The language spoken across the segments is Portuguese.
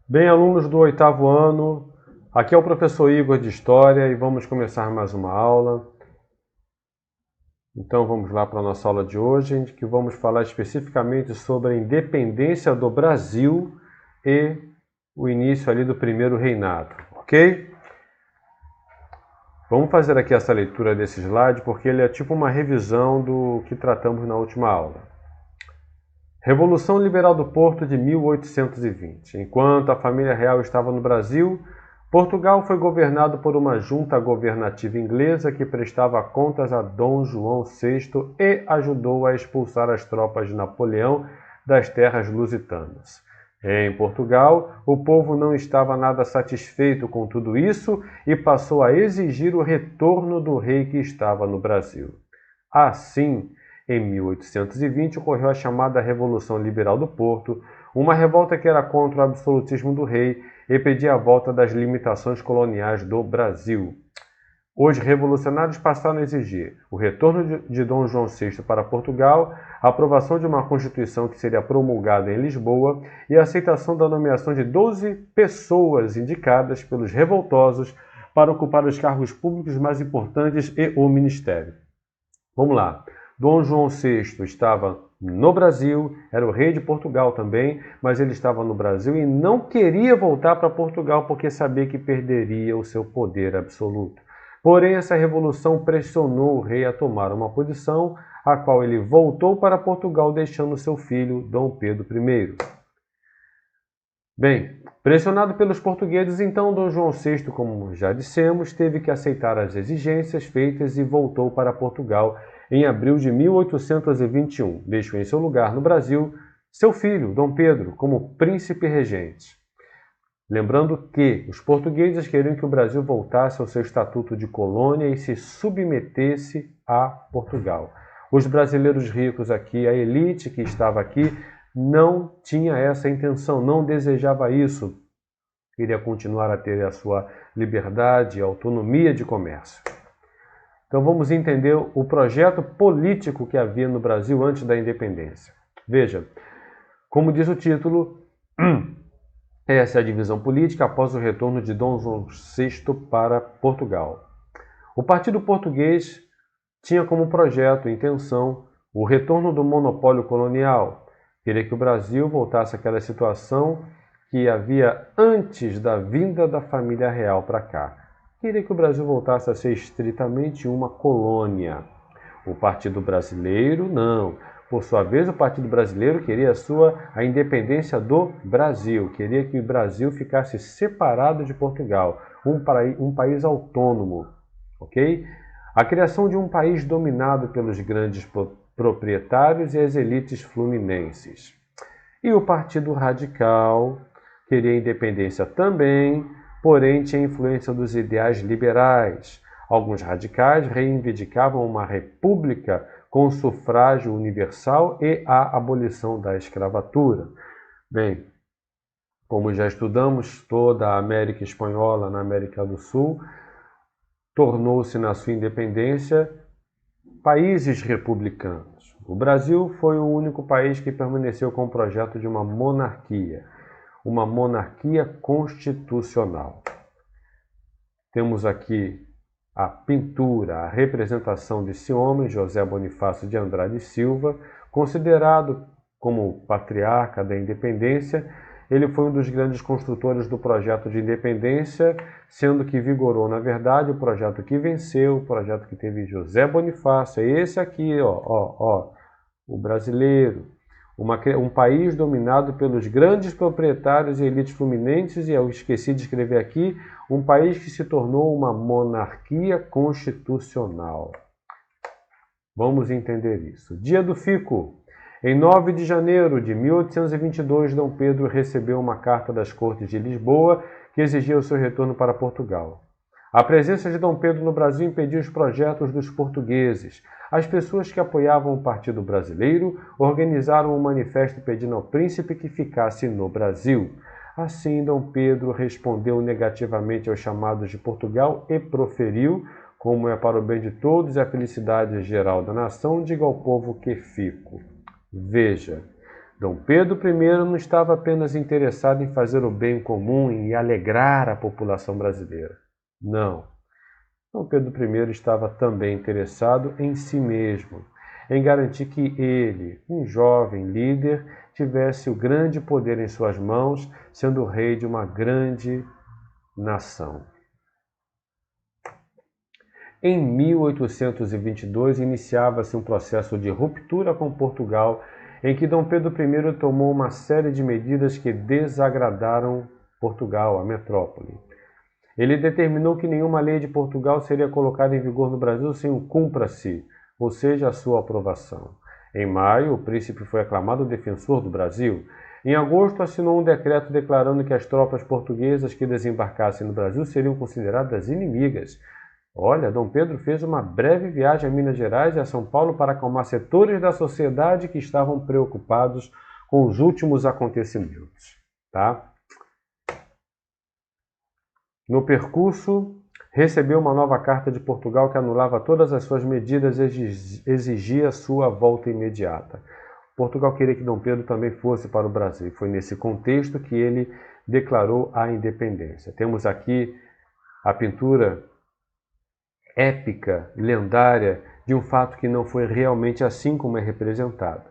Bem, alunos do oitavo ano, aqui é o professor Igor de História e vamos começar mais uma aula. Então vamos lá para a nossa aula de hoje, em que vamos falar especificamente sobre a independência do Brasil e o início ali do primeiro reinado, ok? Vamos fazer aqui essa leitura desse slide porque ele é tipo uma revisão do que tratamos na última aula. Revolução Liberal do Porto de 1820. Enquanto a família real estava no Brasil, Portugal foi governado por uma junta governativa inglesa que prestava contas a Dom João VI e ajudou a expulsar as tropas de Napoleão das terras lusitanas. Em Portugal, o povo não estava nada satisfeito com tudo isso e passou a exigir o retorno do rei que estava no Brasil. Assim, em 1820 ocorreu a chamada Revolução Liberal do Porto, uma revolta que era contra o absolutismo do rei e pedia a volta das limitações coloniais do Brasil. Os revolucionários passaram a exigir o retorno de Dom João VI para Portugal, a aprovação de uma Constituição que seria promulgada em Lisboa e a aceitação da nomeação de 12 pessoas indicadas pelos revoltosos para ocupar os cargos públicos mais importantes e o ministério. Vamos lá. Dom João VI estava no Brasil, era o rei de Portugal também, mas ele estava no Brasil e não queria voltar para Portugal porque sabia que perderia o seu poder absoluto. Porém, essa revolução pressionou o rei a tomar uma posição, a qual ele voltou para Portugal, deixando seu filho, Dom Pedro I. Bem, pressionado pelos portugueses, então Dom João VI, como já dissemos, teve que aceitar as exigências feitas e voltou para Portugal em abril de 1821. Deixou em seu lugar no Brasil seu filho, Dom Pedro, como príncipe regente. Lembrando que os portugueses queriam que o Brasil voltasse ao seu estatuto de colônia e se submetesse a Portugal. Os brasileiros ricos aqui, a elite que estava aqui, não tinha essa intenção, não desejava isso. Queria continuar a ter a sua liberdade e autonomia de comércio. Então vamos entender o projeto político que havia no Brasil antes da independência. Veja, como diz o título, essa é a divisão política após o retorno de Dom João VI para Portugal. O Partido Português tinha como projeto e intenção o retorno do monopólio colonial. Queria que o Brasil voltasse àquela situação que havia antes da vinda da família real para cá. Queria que o Brasil voltasse a ser estritamente uma colônia. O Partido Brasileiro, não. Por sua vez, o Partido Brasileiro queria a independência do Brasil. Queria que o Brasil ficasse separado de Portugal, um país autônomo. Ok? A criação de um país dominado pelos grandes proprietários e as elites fluminenses. E o Partido Radical queria independência também, porém tinha influência dos ideais liberais. Alguns radicais reivindicavam uma república com sufrágio universal e a abolição da escravatura. Bem, como já estudamos, toda a América Espanhola na América do Sul tornou-se na sua independência países republicanos. O Brasil foi o único país que permaneceu com o projeto de uma monarquia constitucional. Temos aqui a pintura, a representação desse homem, José Bonifácio de Andrade e Silva, considerado como patriarca da independência. Ele foi um dos grandes construtores do projeto de independência, sendo que vigorou, na verdade, o projeto que venceu, o projeto que teve José Bonifácio, é esse aqui, o brasileiro. Um país dominado pelos grandes proprietários e elites fluminenses, e eu esqueci de escrever aqui, um país que se tornou uma monarquia constitucional. Vamos entender isso. Dia do Fico. Em 9 de janeiro de 1822, Dom Pedro recebeu uma carta das Cortes de Lisboa que exigia o seu retorno para Portugal. A presença de Dom Pedro no Brasil impediu os projetos dos portugueses. As pessoas que apoiavam o Partido Brasileiro organizaram um manifesto pedindo ao príncipe que ficasse no Brasil. Assim, Dom Pedro respondeu negativamente aos chamados de Portugal e proferiu, como é para o bem de todos e a felicidade geral da nação, diga ao povo que fico. Veja, Dom Pedro I não estava apenas interessado em fazer o bem comum e alegrar a população brasileira. Não. Dom Pedro I estava também interessado em si mesmo, em garantir que ele, um jovem líder, tivesse o grande poder em suas mãos, sendo o rei de uma grande nação. Em 1822, iniciava-se um processo de ruptura com Portugal, em que Dom Pedro I tomou uma série de medidas que desagradaram Portugal, a metrópole. Ele determinou que nenhuma lei de Portugal seria colocada em vigor no Brasil sem o cumpra-se, ou seja, a sua aprovação. Em maio, o príncipe foi aclamado defensor do Brasil. Em agosto, assinou um decreto declarando que as tropas portuguesas que desembarcassem no Brasil seriam consideradas inimigas. Olha, Dom Pedro fez uma breve viagem a Minas Gerais e a São Paulo para acalmar setores da sociedade que estavam preocupados com os últimos acontecimentos. Tá? No percurso, recebeu uma nova carta de Portugal que anulava todas as suas medidas e exigia sua volta imediata. Portugal queria que Dom Pedro também fosse para o Brasil. Foi nesse contexto que ele declarou a independência. Temos aqui a pintura épica, lendária, de um fato que não foi realmente assim como é representado.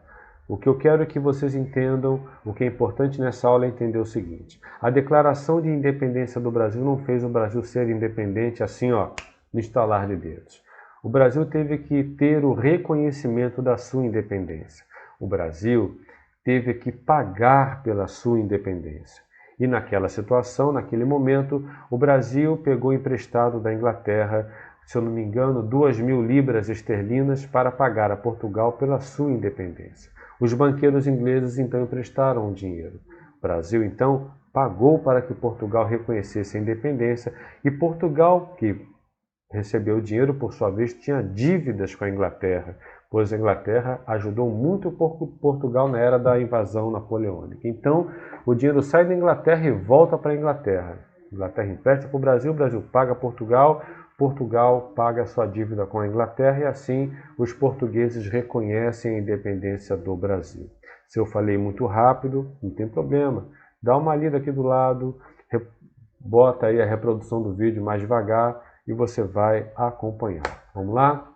O que eu quero é que vocês entendam, o que é importante nessa aula é entender o seguinte: a declaração de independência do Brasil não fez o Brasil ser independente assim, no estalar de dedos. O Brasil teve que ter o reconhecimento da sua independência. O Brasil teve que pagar pela sua independência. E naquela situação, naquele momento, o Brasil pegou emprestado da Inglaterra, se eu não me engano, 2.000 libras esterlinas para pagar a Portugal pela sua independência. Os banqueiros ingleses então emprestaram o dinheiro. O Brasil então pagou para que Portugal reconhecesse a independência e Portugal, que recebeu o dinheiro por sua vez, tinha dívidas com a Inglaterra, pois a Inglaterra ajudou muito Portugal na era da invasão napoleônica. Então o dinheiro sai da Inglaterra e volta para a Inglaterra. A Inglaterra empresta para o Brasil paga Portugal, Portugal paga a sua dívida com a Inglaterra e assim os portugueses reconhecem a independência do Brasil. Se eu falei muito rápido, não tem problema. Dá uma lida aqui do lado, bota aí a reprodução do vídeo mais devagar e você vai acompanhar. Vamos lá?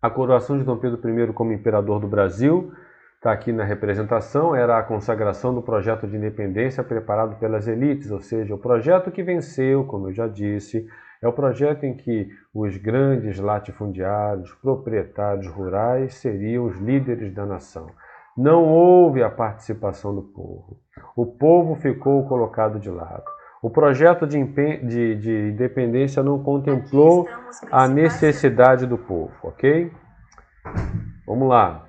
A coroação de Dom Pedro I como imperador do Brasil está aqui na representação, era a consagração do projeto de independência preparado pelas elites, ou seja, o projeto que venceu, como eu já disse, é o projeto em que os grandes latifundiários, proprietários rurais seriam os líderes da nação. Não houve a participação do povo. O povo ficou colocado de lado. O projeto de independência não contemplou a necessidade do povo, ok? Vamos lá.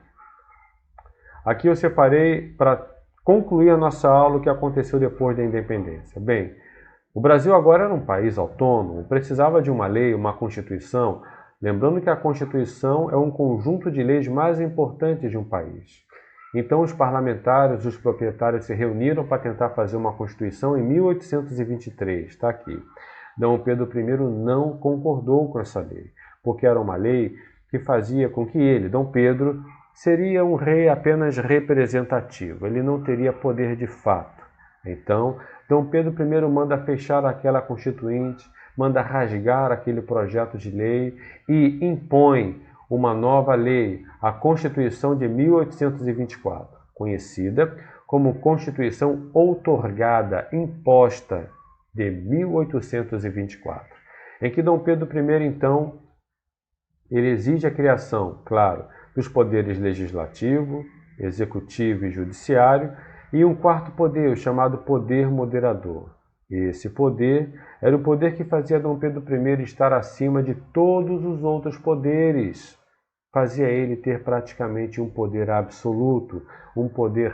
Aqui eu separei para concluir a nossa aula o que aconteceu depois da independência. Bem, o Brasil agora era um país autônomo, precisava de uma lei, uma Constituição. Lembrando que a Constituição é um conjunto de leis mais importantes de um país. Então os parlamentares, os proprietários se reuniram para tentar fazer uma Constituição em 1823, está aqui. Dom Pedro I não concordou com essa lei, porque era uma lei que fazia com que ele, Dom Pedro, seria um rei apenas representativo, ele não teria poder de fato. Então, Dom Pedro I manda fechar aquela Constituinte, manda rasgar aquele projeto de lei e impõe uma nova lei, a Constituição de 1824, conhecida como Constituição outorgada, imposta de 1824, em que Dom Pedro I, então, ele exige a criação, claro, dos poderes legislativo, executivo e judiciário, e um quarto poder, chamado poder moderador. Esse poder era o poder que fazia Dom Pedro I estar acima de todos os outros poderes. Fazia ele ter praticamente um poder absoluto, um poder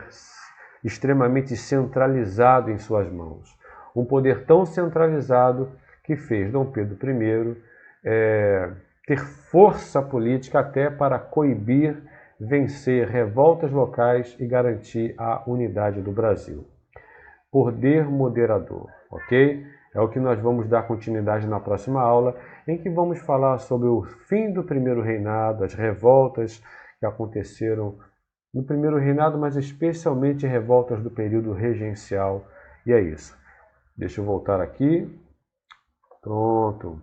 extremamente centralizado em suas mãos. Um poder tão centralizado que fez Dom Pedro I ter força política até para coibir, vencer revoltas locais e garantir a unidade do Brasil. Poder moderador, ok? É o que nós vamos dar continuidade na próxima aula, em que vamos falar sobre o fim do primeiro reinado, as revoltas que aconteceram no primeiro reinado, mas especialmente revoltas do período regencial. E é isso. Deixa eu voltar aqui. Pronto.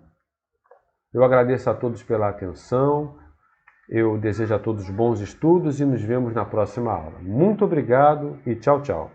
Eu agradeço a todos pela atenção. Eu desejo a todos bons estudos e nos vemos na próxima aula. Muito obrigado e tchau, tchau.